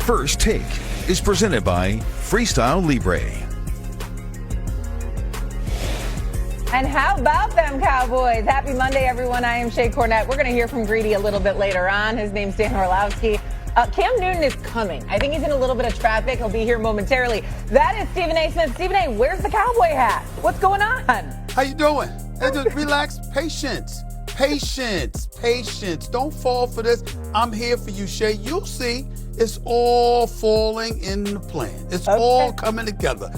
First Take is presented by Freestyle Libre. And how about them Cowboys? Happy Monday, everyone. I am Shea Cornette. We're going to hear from Greedy a little bit later on. His name's Dan Orlowski. Cam Newton is coming. I think he's in a little bit of traffic. He'll be here momentarily. That is Stephen A. Smith. Stephen A., where's the cowboy hat? What's going on? How you doing? Hey, just relax. Patience. Don't fall for this. I'm here for you, Shea. You'll see it's all falling in the plan. It's all coming together.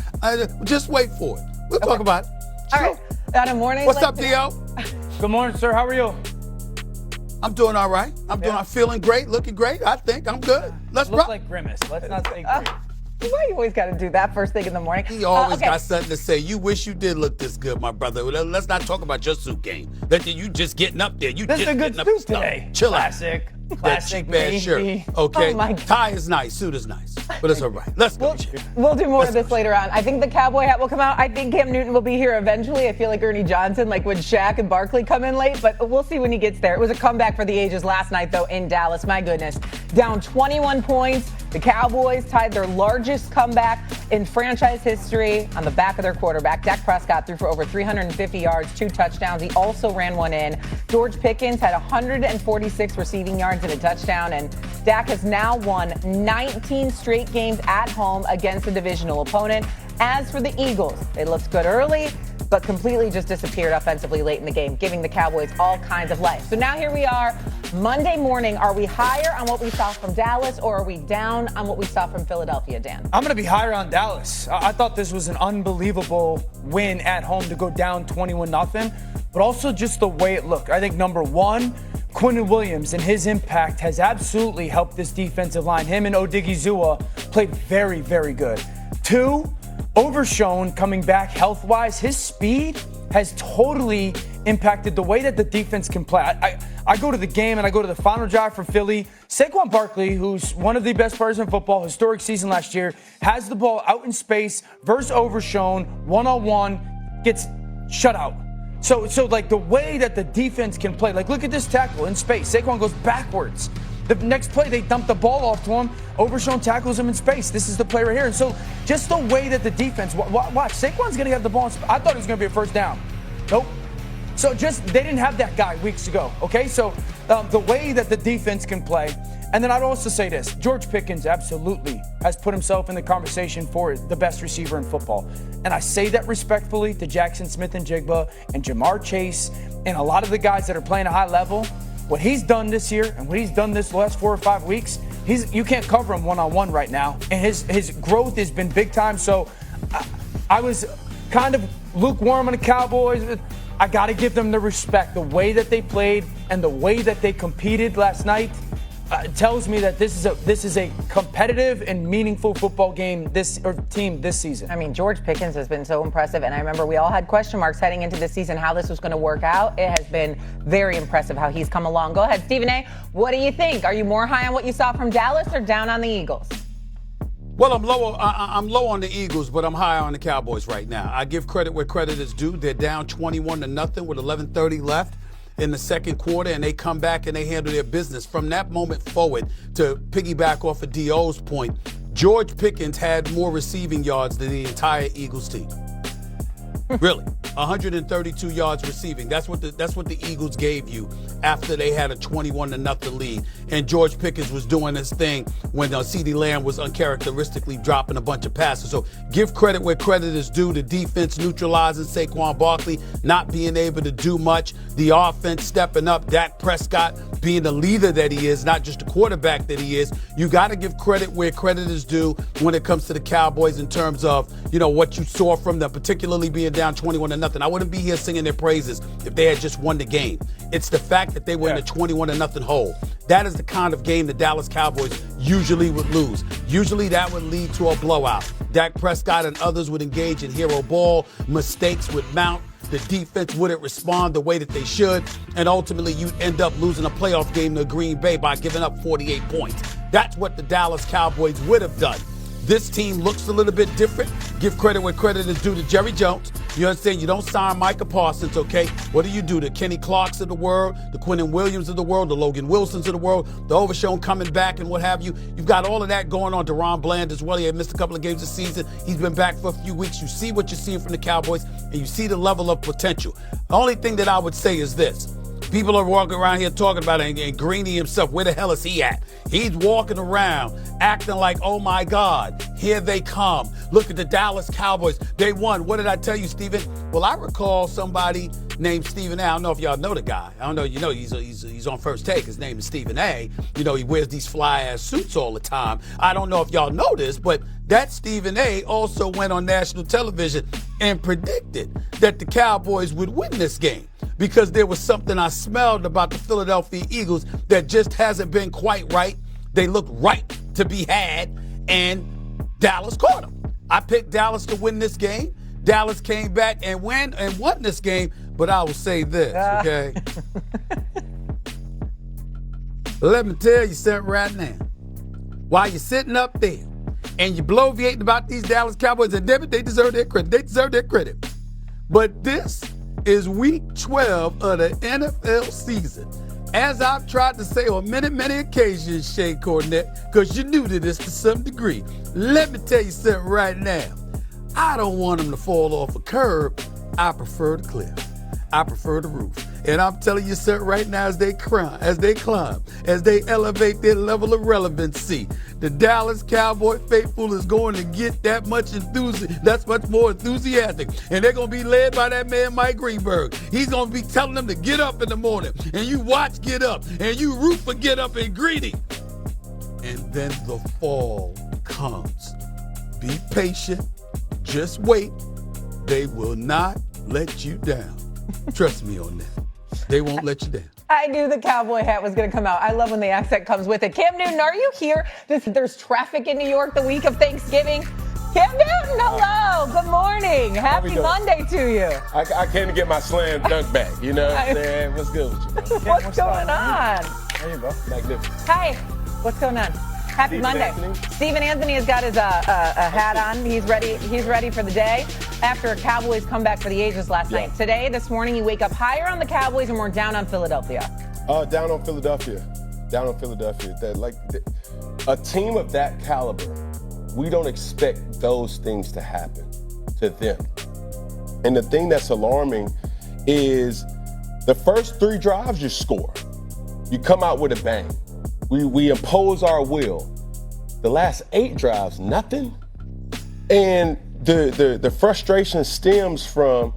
Just wait for it. We'll talk about it. All right. Got a morning. What's up, Dio? Good morning, sir. How are you? I'm doing all right. I'm feeling great, looking great. I think I'm good. Let's rock. Look like Grimace. Let's not say great. Why you always got to do that first thing in the morning? He always got something to say. You wish you did look this good, my brother. Let's not talk about your suit game. That you just getting up there. This is a good suit today. Chill out. Classic bad shirt. Okay. Oh my tie is nice. Suit is nice. But it's all right. Let's go. We'll do more of this later on. I think the cowboy hat will come out. I think Cam Newton will be here eventually. I feel like Ernie Johnson, like when Shaq and Barkley come in late, but we'll see when he gets there. It was a comeback for the ages last night, though, in Dallas. My goodness. Down 21 points. The Cowboys tied their largest comeback in franchise history on the back of their quarterback. Dak Prescott threw for over 350 yards, 2 touchdowns. He also ran one in. George Pickens had 146 receiving yards and a touchdown. And Dak has now won 19 straight games at home against a divisional opponent. As for the Eagles, they looked good early, but completely just disappeared offensively late in the game, giving the Cowboys all kinds of life. So now here we are, Monday morning. Are we higher on what we saw from Dallas, or are we down on what we saw from Philadelphia, Dan? I'm going to be higher on Dallas. I thought this was an unbelievable win at home to go down 21-0, but also just the way it looked. I think, number one, Quinton Williams and his impact has absolutely helped this defensive line. Him and Odigizua played very, very good. 2, Overshown coming back health-wise. His speed has totally impacted the way that the defense can play. I go to the game and I go to the final drive for Philly. Saquon Barkley, who's one of the best players in football, historic season last year, has the ball out in space versus Overshown, one-on-one, gets shut out. So like the way that the defense can play, like look at this tackle in space. Saquon goes backwards. The next play, they dump the ball off to him. Overshown tackles him in space. This is the play right here. And so just the way that the defense, watch, Saquon's going to have the ball in space. I thought it was going to be a first down. Nope. So just, they didn't have that guy weeks ago, okay? So the way that the defense can play. And then I'd also say this, George Pickens absolutely has put himself in the conversation for the best receiver in football. And I say that respectfully to Jackson Smith-Njigba and Jamar Chase and a lot of the guys that are playing a high level. What he's done this year and what he's done this last 4 or 5 weeks, you can't cover him one-on-one right now. And his growth has been big time. So I was kind of lukewarm on the Cowboys. I got to give them the respect. The way that they played and the way that they competed last night tells me that this is a competitive and meaningful football team this season. I mean, George Pickens has been so impressive, and I remember we all had question marks heading into this season how this was going to work out. It has been very impressive how he's come along. Go ahead, Stephen A. What do you think? Are you more high on what you saw from Dallas or down on the Eagles? Well, I'm low on the Eagles, but I'm high on the Cowboys right now. I give credit where credit is due. They're down 21-0 with 11:30 left in the second quarter, and they come back and they handle their business. From that moment forward, to piggyback off of D.O.'s point, George Pickens had more receiving yards than the entire Eagles team. Really, 132 yards receiving. That's what the Eagles gave you after they had a 21-0 lead. And George Pickens was doing his thing when CeeDee Lamb was uncharacteristically dropping a bunch of passes. So give credit where credit is due. The defense neutralizing Saquon Barkley, not being able to do much. The offense stepping up. Dak Prescott being the leader that he is, not just the quarterback that he is. You got to give credit where credit is due when it comes to the Cowboys in terms of, what you saw from them, particularly being down 21-0. I wouldn't be here singing their praises if they had just won the game. It's the fact that they were in a 21-0 hole. That is the kind of game the Dallas Cowboys usually would lose. Usually that would lead to a blowout. Dak Prescott and others would engage in hero ball. Mistakes would mount. The defense wouldn't respond the way that they should. And ultimately, you'd end up losing a playoff game to Green Bay by giving up 48 points. That's what the Dallas Cowboys would have done. This team looks a little bit different. Give credit where credit is due to Jerry Jones. You understand? You don't sign Micah Parsons, okay? What do? The Kenny Clarks of the world, the Quinnen Williams of the world, the Logan Wilsons of the world, the Overshown coming back and what have you. You've got all of that going on. Deron Bland as well. He had missed a couple of games this season. He's been back for a few weeks. You see what you're seeing from the Cowboys, and you see the level of potential. The only thing that I would say is this. People are walking around here talking about it, and Greeny himself, where the hell is he at? He's walking around acting like, oh my God, here they come. Look at the Dallas Cowboys. They won. What did I tell you, Stephen? Well, I recall somebody named Stephen A. I don't know if y'all know the guy. I don't know. You know, he's on First Take. His name is Stephen A. You know, he wears these fly-ass suits all the time. I don't know if y'all know this, but that Stephen A. also went on national television and predicted that the Cowboys would win this game, because there was something I smelled about the Philadelphia Eagles that just hasn't been quite right. They look right to be had, and Dallas caught them. I picked Dallas to win this game. Dallas came back and won this game, but I will say this, okay? Let me tell you something right now. While you're sitting up there and you're bloviating about these Dallas Cowboys, and they deserve their credit. They deserve their credit. But this is week 12 of the NFL season. As I've tried to say on many occasions, Shea Cornett, because you're new to this to some degree, let me tell you something right now. I don't want them to fall off a curb. I prefer the cliff. I prefer the roof. And I'm telling you something right now, as they climb, as they elevate their level of relevancy, the Dallas Cowboy faithful is going to get that much more enthusiastic. And they're going to be led by that man, Mike Greenberg. He's going to be telling them to get up in the morning. And you watch Get Up. And you root for Get Up and Greedy. And then the fall comes. Be patient. Just wait. They will not let you down. Trust me on that. They won't let you down. I knew the cowboy hat was going to come out. I love when the accent comes with it. Cam Newton, are you here? There's traffic in New York the week of Thanksgiving. Cam Newton, hello. Good morning. Happy Monday to you. I came to get my slam dunk back. You know what I'm saying? What's good with you, bro? What's going on? There you go. Magnificent. Hi. What's going on? Happy Monday. Stephen Anthony has got his hat on. He's ready for the day after a Cowboys comeback for the ages last night. Today, this morning, you wake up higher on the Cowboys and we're down on Philadelphia. Down on Philadelphia. A team of that caliber, we don't expect those things to happen to them. And the thing that's alarming is the first 3 drives you score. You come out with a bang. We impose our will. The last 8 drives, nothing. And the frustration stems from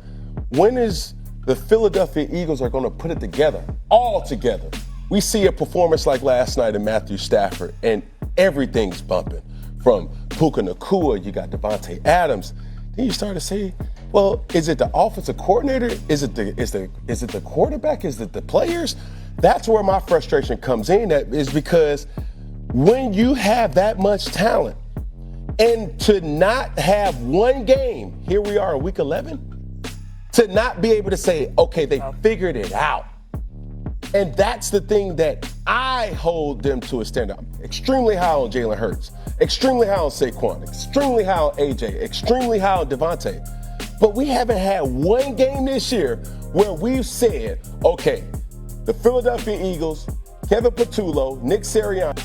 when is the Philadelphia Eagles are going to put it together, all together. We see a performance like last night in Matthew Stafford, and everything's bumping. From Puka Nacua, you got Devontae Adams. Then you start to say, well, is it the offensive coordinator? Is it the quarterback? Is it the players? That's where my frustration comes in, that is because when you have that much talent and to not have one game, here we are in week 11, to not be able to say, okay, they figured it out. And that's the thing that I hold them to a standard. Extremely high on Jalen Hurts, extremely high on Saquon, extremely high on AJ, extremely high on Devontae. But we haven't had one game this year where we've said, okay, the Philadelphia Eagles, Kevin Patullo, Nick Sirianni,